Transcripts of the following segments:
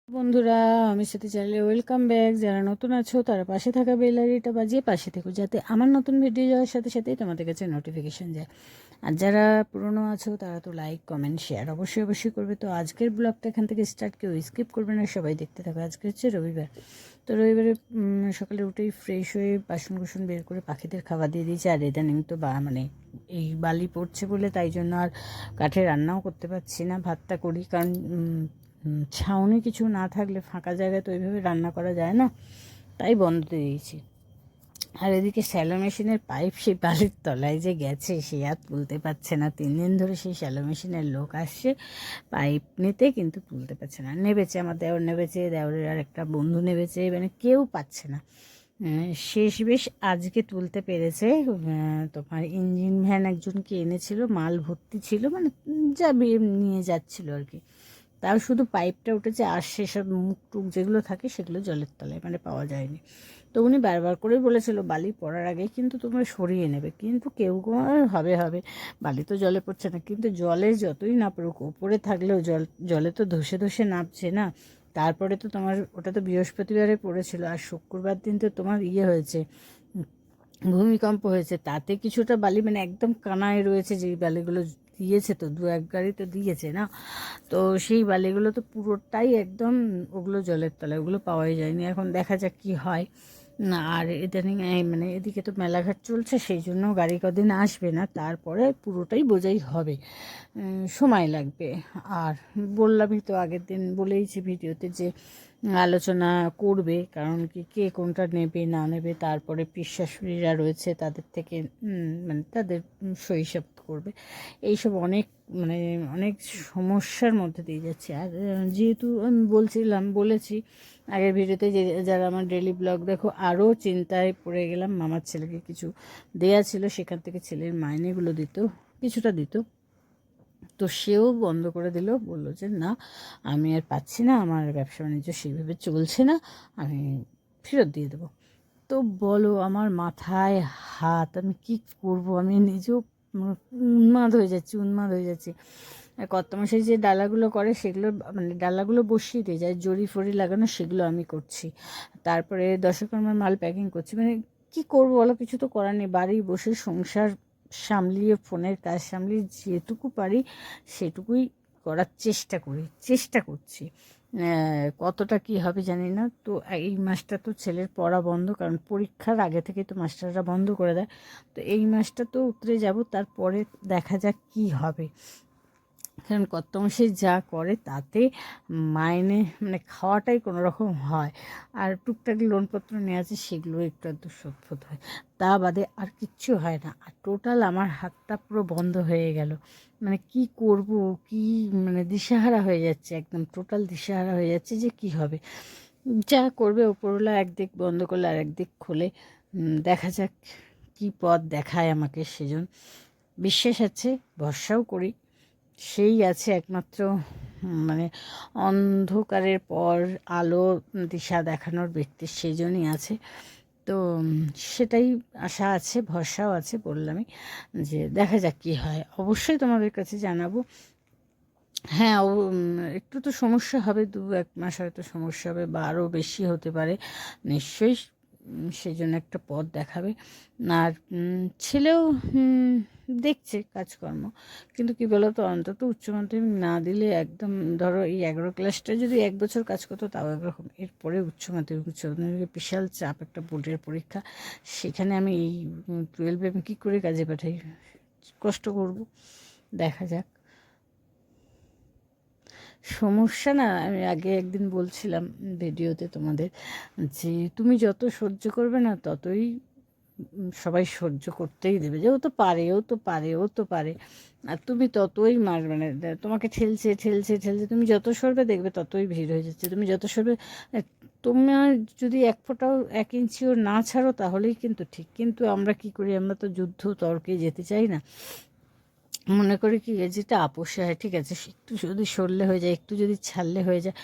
বন্ধুরা, আমি সাথে চ্যানেলে ওয়েলকাম ব্যাক। যারা নতুন আছো তারা পাশে থাকা বেল আইডিটা বাজিয়ে পাশে থেকো, যাতে আমার নতুন ভিডিও যাওয়ার সাথে সাথেই তোমাদের কাছে নোটিফিকেশান যায়। আর যারা পুরনো আছো তারা তো লাইক কমেন্ট শেয়ার অবশ্যই অবশ্যই করবে। তো আজকের ব্লগটা এখান থেকে স্টার্ট, কেউ স্কিপ করবে না, সবাই দেখতে থাকো। আজকে হচ্ছে রবিবার। তো রবিবারে সকালে উঠেই ফ্রেশ হয়ে বাসন কুসন বের করে পাখিদের খাবার দিয়ে দিয়েছি। আর ইদানিং তো মানে এই বালি পড়ছে বলে তাই জন্য আর কাঠে রান্নাও করতে পারছি না। ভাতটা করি, কারণ ছাউনি কিছু না থাকলে ফাঁকা জায়গায় তো ওইভাবে রান্না করা যায় না, তাই বন্ধ দিয়ে দিয়েছি। আর এদিকে শ্যালো মেশিনের পাইপ সেই বালির তলায় যে গেছে, সে আর তুলতে পারছে না। 3 দিন ধরে সেই শ্যালো মেশিনের লোক আসছে পাইপ নিতে, কিন্তু তুলতে পারছে না। নেবেছে, আমার দেওর নেবেছে, দেওরের আর একটা বন্ধু নেবেছে, মানে কেউ পাচ্ছে না। শেষ বেশ আজকে তুলতে পেরেছে। তোমার ইঞ্জিন ভ্যান একজনকে এনেছিল, মাল ভর্তি ছিল, মানে যা নিয়ে যাচ্ছিল আর কি। তাও শুধু পাইপটা উঠেছে, আর সেসব মুখ টুক যেগুলো থাকে সেগুলো জলের তলায়, মানে পাওয়া যায়নি। তো উনি বারবার করেই বলেছিল বালি পড়ার আগে কিন্তু তোমরা সরিয়ে নেবে, কিন্তু কেউ হবে হবে, বালি তো জলে পড়ছে না। কিন্তু জলে যতই না পড়ুক, ওপরে থাকলেও জলে তো ধসে ধসে নামছে না। তারপরে তো তোমার ওটা তো বৃহস্পতিবারে পড়েছিল, আর শুক্রবার দিন তো তোমার হয়েছে, ভূমিকম্প হয়েছে। তাতে কিছুটা বালি মানে একদম কানায় রয়েছে, যেই বালিগুলো দিয়েছে, তো 2-1 গাড়ি তো দিয়েছে না। তো সেই বালিগুলো তো পুরোটাই একদম, ওগুলো জলের তলায়, ওগুলো পাওয়াই যায়নি। এখন দেখা যাক কি হয়। না, আর ইদানিং মানে এদিকে তো মেলাঘাট চলছে, সেই জন্য গাড়ি কদিন আসবে না, তারপরে পুরোটাই বোঝাই হবে। সময় লাগবে। আর বললামই তো, আগের দিন বলেইছি ভিডিওতে যে আলোচনা করবে, কারণ কি কে কোনটা নেবে না নেবে, তারপরে পিস শাশুড়িরা রয়েছে, তাদের থেকে মানে তাদের সহিসাব করবে। এইসব অনেক মানে অনেক সমস্যার মধ্যে দিয়ে যাচ্ছে। আর যেহেতু আমি বলেছি আগের ভিডিওতে, যে যারা আমার ডেলি ব্লগ দেখো, আরও চিন্তায় পড়ে গেলাম। মামার ছেলেকে কিছু দেয়া ছিল, সেখান থেকে ছেলের মাইনেগুলো কিছুটা দিত, তো সেও বন্ধ করে দিল। বললো যে না, আমি আর পাচ্ছি না, আমার ব্যবসা বাণিজ্য সেইভাবে চলছে না, আমি ফেরত দিয়ে দেবো। তো বলো, আমার মাথায় হাত, আমি কি করব, আমি নিজেও উন্মাদ হয়ে যাচ্ছি। আর কর্তামশাই যে ডালাগুলো করে সেগুলো, মানে ডালাগুলো বসিয়ে দিয়ে যায়, জরি ফরি লাগানো, সেগুলো আমি করছি। তারপরে দশকর্মার মাল প্যাকিং করছি। মানে কি করব বলো, কিছু তো করার নেই। বাড়ি বসে সংসার সামলিয়ে, ফোনের কাজ সামলিয়ে যেটুকু পারি সেটুকুই করার চেষ্টা করছি। কতটা কি হবে জানি না। তো এই মাসটা তো ছেলের পড়া বন্ধ, কারণ পরীক্ষার আগে থেকে তো মাস্টাররা বন্ধ করে দেয়। তো এই মাসটা তো উতরে যাব, তারপরে দেখা যাক কি হবে। কারণ কর্তামশাই যা করে তাতে মাইনে, মানে খাওয়াটাই কোনো রকম হয়। আর টুকটাক লোনপত্র নেওয়া আছে, সেগুলো একটু আধটু শোধ হয়, তা বাদে আর কিচ্ছু হয় না। আর টোটাল আমার হাতটা পুরো বন্ধ হয়ে গেল। মানে কি করব, কি মানে দিশাহারা হয়ে যাচ্ছে, একদম টোটাল দিশাহারা হয়ে যাচ্ছে যে কি হবে। যা করবে ওপরওয়ালা, একদিক বন্ধ করলে আর একদিক খোলে। দেখা যাক কি পথ দেখায় আমাকে। সেজন বিশ্বাস আছে, ভরসাও করি। সেই আছে একমাত্র, মানে অন্ধকারের পর আলো দিশা দেখানোর ব্যক্তি সেজনই আছে। তো সেটাই আশা আছে, ভরসাও আছে। বললামই যে দেখা যাক কী হয়, অবশ্যই তোমাদের কাছে জানাবো। হ্যাঁ, একটু তো সমস্যা হবে, 2-1 মাস হয়তো সমস্যা হবে, বা আরও বেশি হতে পারে নিশ্চয়ই। সেই জন্য একটা পথ দেখাবে। আর ছেলেও দেখছে কাজকর্ম, কিন্তু কি বলো তো, অন্তত উচ্চ মাধ্যমিক না দিলে একদম, ধরো এই 11 ক্লাসটা যদি 1 বছর কাজ করতো তাও একরকম, এরপরে উচ্চ মাধ্যমিকের বিশাল চাপ, একটা বোর্ডের পরীক্ষা, সেখানে আমি এই 12 আমি কী করে কাজে পাঠাই, কষ্ট করব। দেখা যাক। সমস্যা না, আমি আগে একদিন বলছিলাম ভিডিওতে তোমাদের, যে তুমি যত সহ্য করবে না, ততই সবাই সহ্য করতেই দেবে, যে ও তো পারে, ও তো পারে। আর তুমি ততই মানে তোমাকে ঠেলছে ঠেলছে ঠেলছে, তুমি যত সরবে দেখবে ততই ভিড় হয়ে যাচ্ছে। তুমি যত সরবে, তোমার যদি 1 ফোঁটাও 1 ইঞ্চিও না ছাড়ো তাহলেই কিন্তু ঠিক। কিন্তু আমরা কি করি, আমরা তো যুদ্ধ তর্কে যেতে চাই না। মনে করি কি যেটা আপোষে হয়, ঠিক আছে, একটু যদি সরলে হয়ে যায়, একটু যদি ছাড়লে হয়ে যায়।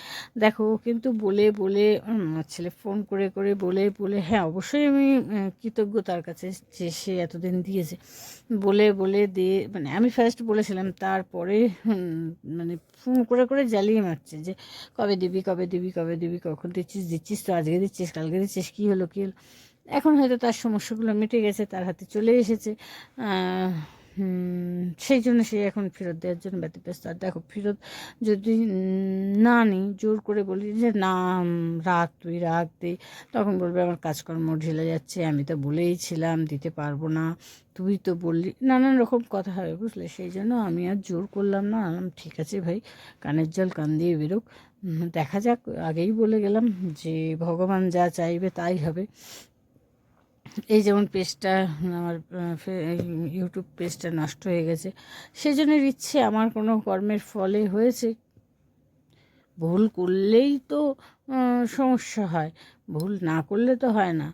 দেখো ও কিন্তু বলে বলে আমার ছেলে ফোন করে করে বলে বলে, হ্যাঁ অবশ্যই আমি কৃতজ্ঞ তার কাছে যে সে এতদিন দিয়েছে, বলে বলে দিয়ে মানে আমি ফার্স্ট বলেছিলাম, তারপরে মানে ফোন করে করে জ্বালিয়ে মারছে যে কবে দিবি কবে দিবি কবে দিবি, কখন দিচ্ছিস, দিচ্ছিস তো, আজকে দিচ্ছিস কালকে দিচ্ছিস, কী হলো কী হলো। এখন হয়তো তার সমস্যাগুলো মিটে গেছে, তার হাতে চলে এসেছে, সেই জন্য সে এখন ফেরত দেওয়ার জন্য ব্যতিব্যস্ত। আর দেখো ফেরত যদি না নিই, জোর করে বলি যে না রাখ, তুই রাখ দে, তখন বলবে আমার কাজকর্ম ঢিলে যাচ্ছে, আমি তো বলেইছিলাম দিতে পারবো না, তুই তো বললি, নানান রকম কথা হবে, বুঝলে। সেই জন্য আমি আর জোর করলাম না, আলাম ঠিক আছে ভাই, কানের জল কান দিয়ে বেরোক, দেখা যাক। আগেই বলে গেলাম যে ভগবান যা চাইবে তাই হবে। এই যেমন পেজটা আমার ইউটিউব পেজটা নষ্ট হয়ে গেছে, সেই জন্যের ইচ্ছে আমার কোনো কর্মের ফলে হয়েছে। ভুল করলেই তো সমস্যা হয়, ভুল না করলে তো হয় না।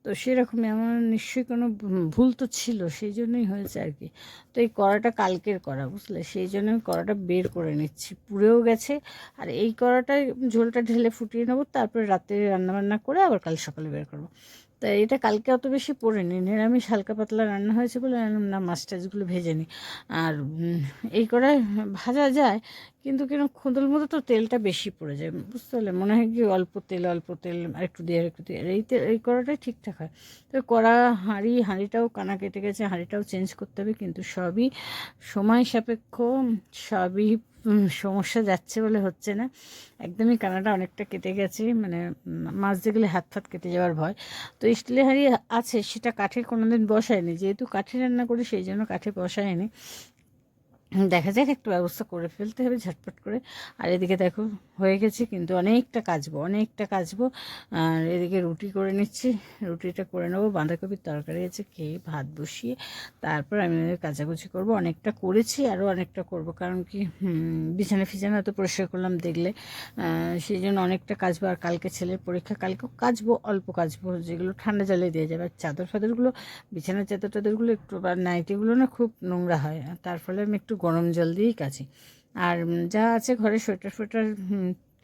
তো সেরকমই আমার নিশ্চয়ই কোনো ভুল তো ছিল, সেই জন্যই হয়েছে আর কি। তো এই কড়াটা কালকের করা, বুঝলে, সেই জন্য আমি কড়াটা বের করে নিচ্ছি, পুড়েও গেছে। আর এই কড়াটায় ঝোলটা ঢেলে ফুটিয়ে নেবো, তারপরে রাতে রান্নাবান্না করে আবার কাল সকালে বের করবো। তা এটা কালকে অত বেশি পড়েনি, নিরামিষ হালকা পাতলা রান্না হয়েছে বলে না মাছ টাছগুলো ভেজে নিই। আর এই কড়ায় ভাজা যায়, কিন্তু কিরকম খোদল মতো তো তেলটা বেশি পড়ে যায়, বুঝতে পারলে, মনে হয় কি অল্প তেল অল্প তেল, আরেকটু দিয়ে আরেকটু দিয়ে, আর এই তেল এই কড়াটাই ঠিকঠাক হয়। তো কড়া হাঁড়িটাও কানা কেটে গেছে, হাঁড়িটাও চেঞ্জ করতে হবে, কিন্তু সবই সময় সাপেক্ষ, সবই সমস্যা যাচ্ছে বলে হচ্ছে না। একদমই কানাটা অনেকটা কেটে গেছে, মানে মাছ যেগুলো হাত ফাত কেটে যাওয়ার ভয়। তো স্টিলের হাঁড়ি আছে, সেটা কাঠে কোনোদিন বসায়নি, যেহেতু কাঠে রান্না করি সেই জন্য কাঠে বসায়নি। দেখা যাক, একটু ব্যবস্থা করে ফেলতে হবে ঝটপট করে। আর এদিকে দেখো হয়ে গেছে, কিন্তু অনেকটা কাচবো অনেকটা কাচবো। আর এদিকে রুটি করে নিচ্ছি, রুটিটা করে নেবো, বাঁধাকপির তরকারি আছে, খেয়ে ভাত বসিয়ে তারপর আমি কাচাকুচি করব। অনেকটা করেছি, আরও অনেকটা করব, কারণ কি বিছানা ফিছানা তো পরিষ্কার করলাম দেখলে, সেই জন্য অনেকটা কাচবো। আর কালকে ছেলের পরীক্ষা, কালকেও কাচবো, অল্প কাচবো, যেগুলো ঠান্ডা জলে দিয়ে যাবে। আর চাদর ফাদরগুলো, বিছানার চাদর টাদরগুলো একটু, আর নাইটিগুলো না খুব নোংরা হয়, আর তার ফলে আমি একটু গরম জল দিয়েই কাচি। আর যা আছে ঘরে সোয়েটার ফোয়েটার,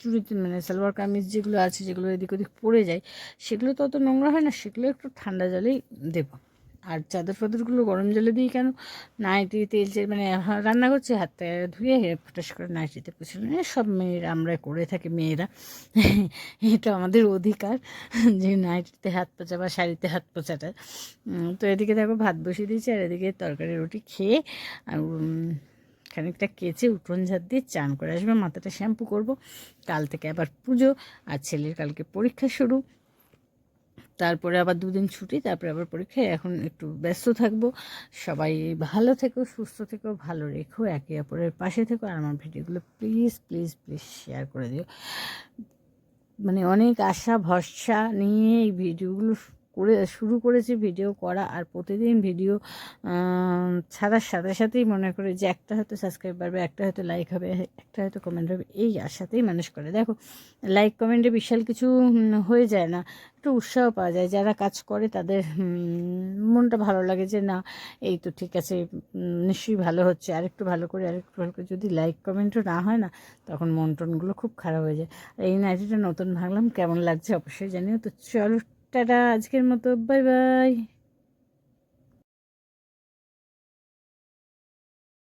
চুড়ি, মানে সালোয়ার কামিজ যেগুলো আছে, যেগুলো এদিক ওদিক পড়ে যায়, সেগুলো তো অত নোংরা হয় না, সেগুলো একটু ঠান্ডা জলেই দেবো। আর চাদর ফাদরগুলো গরম জলে দিই কেন, নাইটি তেল মানে রান্না করছি হাতে ধুয়ে ফটাস করে নাইটিতে পুছে নিয়ে, সব মেয়েরা আমরা করে থাকি, মেয়েরা এটা আমাদের অধিকার যে নাইটিতে হাত পোছা বা শাড়িতে হাত পোছাটা। তো এদিকে দেখো ভাত বসিয়ে দিয়েছি, আর এদিকে তরকারি রুটি খেয়ে আর খানিকটা কেচে উঠোন ঝাড় দিয়ে চান করে আসবে, মাথাটা শ্যাম্পু করব। কাল থেকে আবার পুজো, আর ছেলের কালকে পরীক্ষা শুরু, তারপরে আবার দুদিন ছুটি, তারপরে আবার পরীক্ষায়। এখন একটু ব্যস্ত থাকবো। সবাই ভালো থেকো, সুস্থ থেকো, ভালো রেখো, একে অপরের পাশে থেকো। আর আমার ভিডিওগুলো প্লিজ প্লিজ প্লিজ শেয়ার করে দিও। মানে অনেক আশা ভরসা নিয়ে এই ভিডিওগুলো শুরু করেছি ভিডিও করা, আর প্রতিদিন ভিডিও ছাড়ার সাথে সাথেই মনে করে যে একটা হয়তো সাবস্ক্রাইব বাড়বে, একটা হয়তো লাইক হবে, একটা হয়তো কমেন্ট হবে, এই আশাতেই মানুষ করে। দেখো লাইক কমেন্টে বিশাল কিছু হয়ে যায় না, একটু উৎসাহ পাওয়া যায়, যারা কাজ করে তাদের মনটা ভালো লাগে যে না এই তো ঠিক আছে, নিশ্চয়ই ভালো হচ্ছে, আরেকটু ভালো করে আরেকটু ভালো করে। যদি লাইক কমেন্টও না হয় না, তখন মন টনগুলো খুব খারাপ হয়ে যায়। আর এই নাইটিটা নতুন ভাবলাম, কেমন লাগছে অবশ্যই জানিও। তো চলো, টাটা, আজকের মতো বাই বাই।